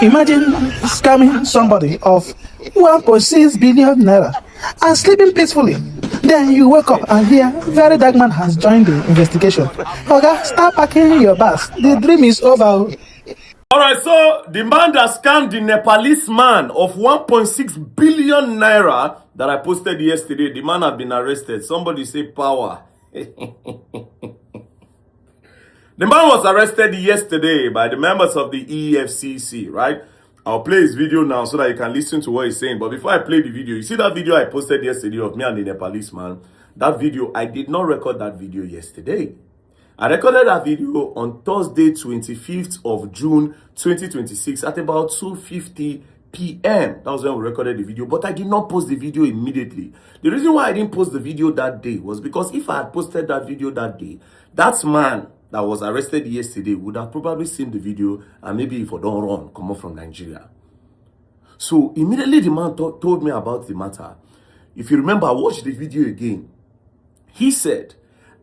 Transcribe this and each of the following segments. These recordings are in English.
Imagine scamming somebody of 1.6 billion naira and sleeping peacefully. Then you wake up and hear very dark man has joined the investigation. Okay, start packing your bags. The dream is over. Alright, so the man that scammed the Nepalese man of 1.6 billion naira that I posted yesterday, the man has been arrested. Somebody say power. The man was arrested yesterday by the members of the Efcc, right? I'll play his video now so that you can listen to what he's saying. But before I play the video, you see that video I posted yesterday of me and the Nepalese man? That video, I did not record that video yesterday. I recorded that video on Thursday, 25th of June, 2026 at about 2:50 p.m. That was when we recorded the video, but I did not post the video immediately. The reason why I didn't post the video that day was because if I had posted that video that day, that man that was arrested yesterday would have probably seen the video and maybe if I don't run, come up from Nigeria. So immediately the man told me about the matter. If you remember, I watched the video again. He said,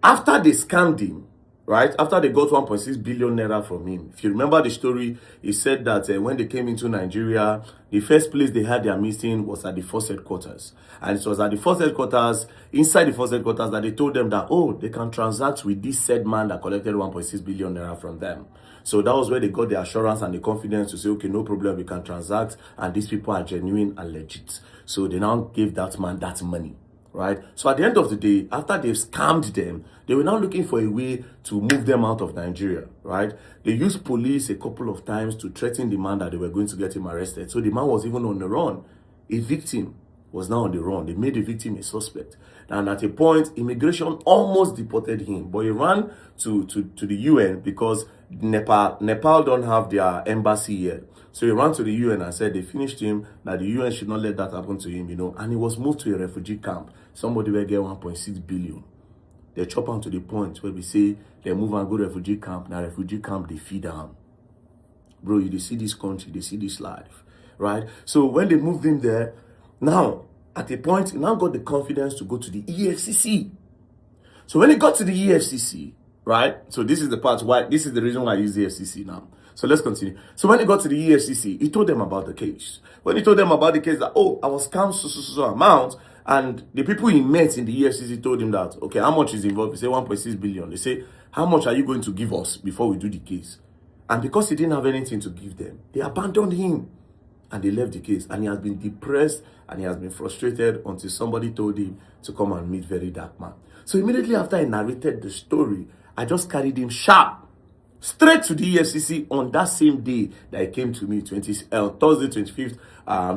after they scammed him, right, after they got 1.6 billion naira from him, if you remember the story, he said that when they came into Nigeria, the first place they had their meeting was at the first headquarters. And it was at the first headquarters, inside the first headquarters, that they told them that, oh, they can transact with this said man that collected 1.6 billion naira from them. So that was where they got the assurance and the confidence to say, okay, no problem, we can transact, and these people are genuine and legit. So they now gave that man that money. Right? So at the end of the day, after they've scammed them, they were now looking for a way to move them out of Nigeria, right? They used police a couple of times to threaten the man that they were going to get him arrested. So the man was even on the run. A victim was now on the run. They made the victim a suspect. And at a point, immigration almost deported him. But he ran to the UN because Nepal don't have their embassy here. So he ran to the UN and said they finished him, that the UN should not let that happen to him, you know. And he was moved to a refugee camp. Somebody will get 1.6 billion. They chop on to the point where we say they move and go to refugee camp. Now refugee camp, they feed them. Bro, you see this country, they see this life, right? So when they moved him there, now, at a point, he now got the confidence to go to the EFCC. So when he got to the EFCC, right? So this is the part why, this is the reason why I use the EFCC now. So let's continue. So when he got to the EFCC, he told them about the case. When he told them about the case, that, oh, I was scammed so amount, and the people he met in the EFCC told him that, okay, how much is involved? He said 1.6 billion. They say, how much are you going to give us before we do the case? And because he didn't have anything to give them, they abandoned him and they left the case. And he has been depressed and he has been frustrated until somebody told him to come and meet very dark man. So immediately after I narrated the story, I just carried him sharp straight to the EFCC on that same day that he came to me, Thursday, 25th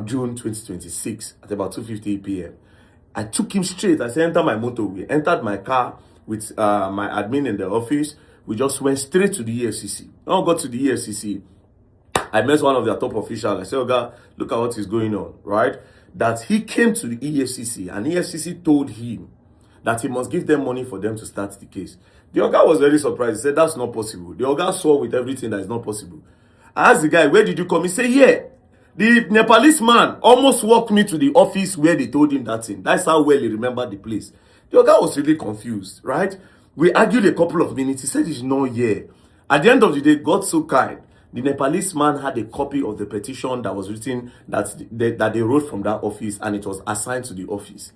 June 2026 at about 2:50 p.m. I took him straight. I said, enter my motor. We entered my car with my admin in the office. We just went straight to the EFCC. When I got to the EFCC, I met one of their top officials. I said, oh God, look at what is going on, right? That he came to the EFCC and EFCC told him that he must give them money for them to start the case. The Oga was very surprised. He said, that's not possible. The Oga saw with everything that is not possible. I asked the guy, where did you come? He said, yeah. The Nepalese man almost walked me to the office where they told him that thing. That's how well he remembered the place. The Oga was really confused, right? We argued a couple of minutes. He said he's not here. At the end of the day, God so kind. The Nepalese man had a copy of the petition that was written, that they wrote from that office, and it was assigned to the office.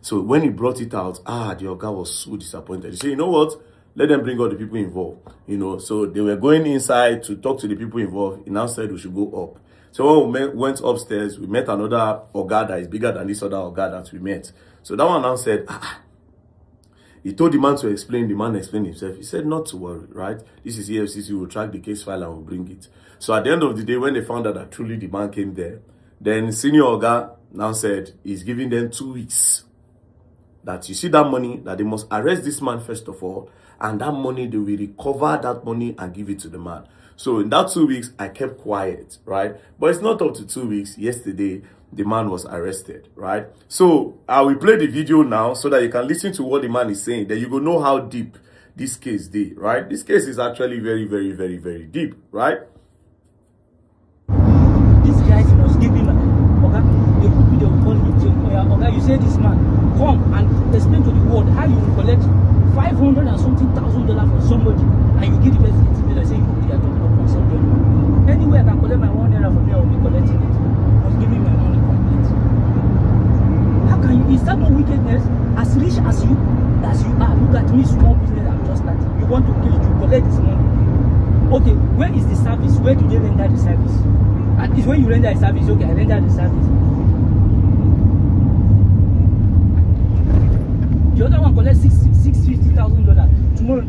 So when he brought it out, the Oga was so disappointed. He said, you know what? Let them bring all the people involved. You know, so they were going inside to talk to the people involved. He now said we should go up. So when we went upstairs, we met another Oga that is bigger than this other Oga that we met. So that one now said, he told the man to explain. The man explained himself. He said, not to worry, right? This is EFCC. We'll track the case file and we'll bring it. So at the end of the day, when they found out that truly the man came there, then senior Oga now said he's giving them 2 weeks. That you see that money, that they must arrest this man first of all, and that money, they will recover that money and give it to the man. So in that 2 weeks, I kept quiet, right? But it's not up to 2 weeks. Yesterday, the man was arrested, right? So I will play the video now so that you can listen to what the man is saying. Then you will know how deep this case is, right? This case is actually very, very, very, very deep, right? This guy must give him they will call him, Oga, you say this man, come and explain to the world how you will collect $500 and something thousand from somebody, and you give the person to say you are talking about something. Anyway, I can collect my $1 Where is the service? Where do they render the service? And it's when you render a service, okay, I render the service. The other one collects $650,000 tomorrow.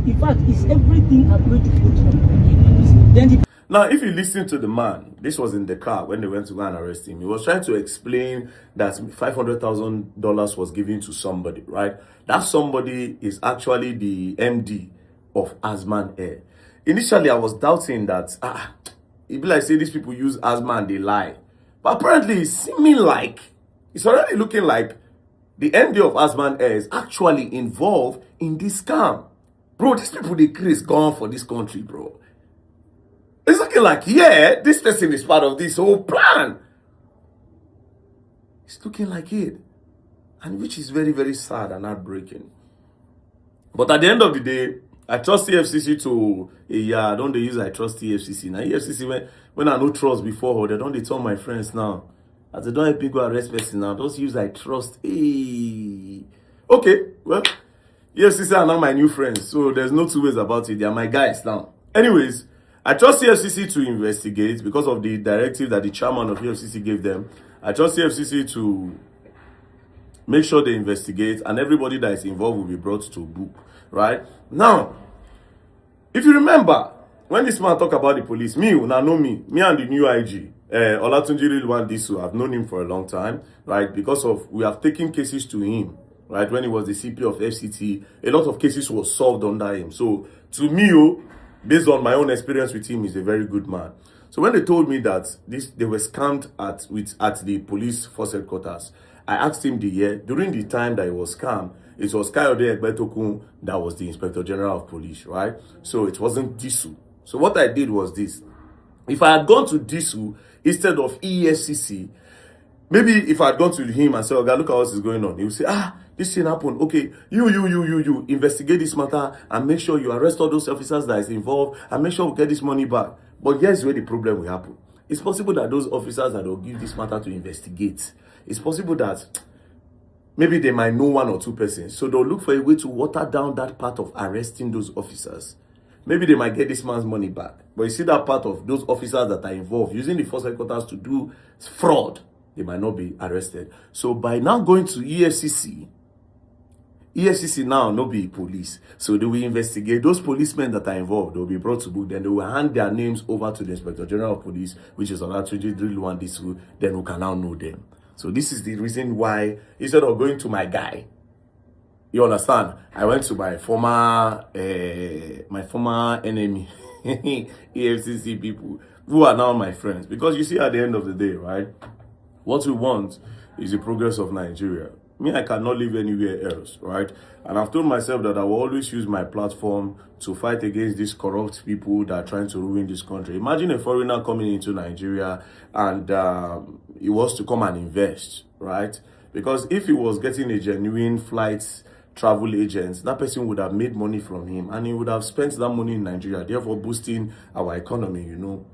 In fact, it's everything I'm going to put on. Then the Now, if you listen to the man, this was in the car when they went to go and arrest him. He was trying to explain that $500,000 was given to somebody, right? That somebody is actually the MD of Asman Air. Initially, I was doubting that, it'd be like say these people use Asman and they lie. But apparently, it's seeming like, it's already looking like the MD of Asman Air is actually involved in this scam. Bro, these people, they craze gone for this country, bro. It's looking like, yeah, this person is part of this whole plan. It's looking like it. And which is very, very sad and heartbreaking. But at the end of the day, I trust the Efcc to, yeah, don't they use I trust the Efcc. Now, Efcc, when I no trust before, they don't they tell my friends now. As they don't help me go arrest person now, just use I trust. Hey. Okay, well, Efcc are now my new friends. So there's no two ways about it. They are my guys now. Anyways, I trust the FCC to investigate because of the directive that the chairman of the FCC gave them. I trust the FCC to make sure they investigate and everybody that is involved will be brought to book, right? Now, if you remember, when this man talk about the police, me and the new IG, Olatunji Rilwan Disu, I've known him for a long time, right? Because of, we have taken cases to him, right? When he was the CP of FCT, a lot of cases were solved under him. So, to me, based on my own experience with him, he's a very good man. So when they told me that they were scammed at the police force headquarters, I asked him the year. During the time that he was scammed, it was Kayode Egbetokun that was the Inspector General of Police, right? So it wasn't Disu. So what I did was this. If I had gone to Disu instead of EFCC, maybe if I had gone to him and said, okay, look at what is going on, he would say, this thing happened. Okay, you investigate this matter and make sure you arrest all those officers that is involved and make sure we get this money back. But here's where the problem will happen. It's possible that those officers that will give this matter to investigate, it's possible that maybe they might know one or two persons. So they'll look for a way to water down that part of arresting those officers. Maybe they might get this man's money back. But you see that part of those officers that are involved using the force headquarters to do fraud, they might not be arrested. So by now going to EFCC now no be police. So they will investigate those policemen that are involved. They will be brought to book. Then they will hand their names over to the Inspector General of Police, which is Olatunji Rilwan Disu. Then we can now know them. So this is the reason why, instead of going to my guy, you understand, I went to my former enemy, EFCC people, who are now my friends. Because you see, at the end of the day, right, what we want is the progress of Nigeria. Me, I cannot live anywhere else, right? And I've told myself that I will always use my platform to fight against these corrupt people that are trying to ruin this country. Imagine a foreigner coming into Nigeria and he wants to come and invest, right? Because if he was getting a genuine flight travel agent, that person would have made money from him and he would have spent that money in Nigeria, therefore boosting our economy, you know.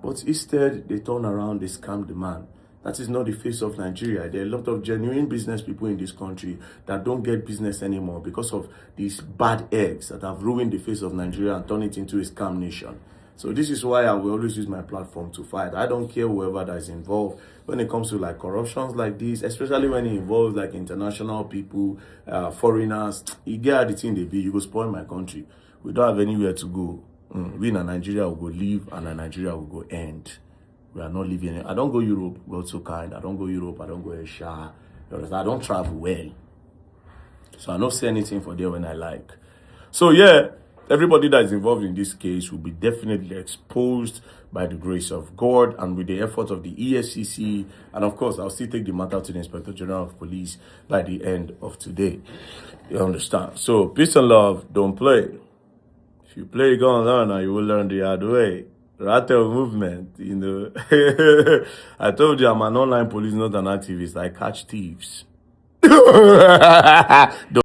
But instead, they turn around, they scam the man. That is not the face of Nigeria. There are a lot of genuine business people in this country that don't get business anymore because of these bad eggs that have ruined the face of Nigeria and turned it into a scam nation. So this is why I will always use my platform to fight. I don't care whoever that is involved when it comes to like corruptions like this, especially when it involves like international people, foreigners. You get the thing they be, you go spoil my country. We don't have anywhere to go. We in Nigeria will go live and in Nigeria will go end. We are not living. I don't go Europe, God so kind. I don't go Europe, I don't go Asia. I don't travel well. So I don't say anything for there when I like. So yeah, everybody that is involved in this case will be definitely exposed by the grace of God and with the effort of the EFCC. And of course, I'll still take the matter to the Inspector General of Police by the end of today. You understand? So peace and love, don't play. If you play, go and learn and you will learn the hard way. Rattle movement, you know. I told you I'm an online police, not an activist. I catch thieves.